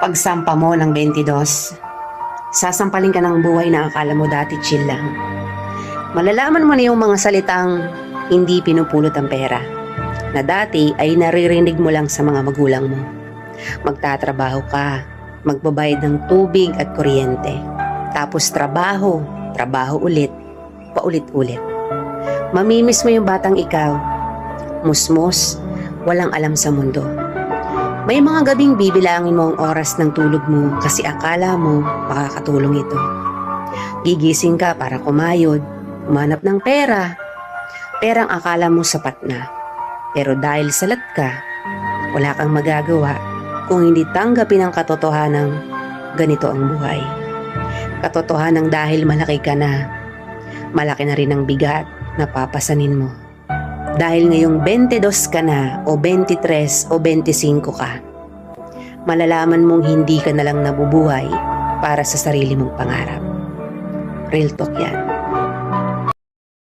Pagsampa mo ng 22, sasampalin ka ng buhay na akala mo dati chill lang. Malalaman mo na yung mga salitang hindi pinupulot ang pera, na dati ay naririnig mo lang sa mga magulang mo. Magtatrabaho ka, magbabayad ng tubig at kuryente. Tapos trabaho ulit, paulit-ulit. Mamimiss mo yung batang ikaw, musmos, walang alam sa mundo. May mga gabing bibilangin mo ang oras ng tulog mo kasi akala mo makakatulong ito. Gigising ka para kumayod, umanap ng pera. Perang akala mo sapat na. Pero dahil salat ka, wala kang magagawa kung hindi tanggapin ang katotohanang ganito ang buhay. Katotohanang dahil malaki ka na, malaki na rin ang bigat na papasanin mo. Dahil ngayong 22 ka na o 23 o 25 ka, malalaman mong hindi ka na lang nabubuhay para sa sarili mong pangarap. Real talk yan.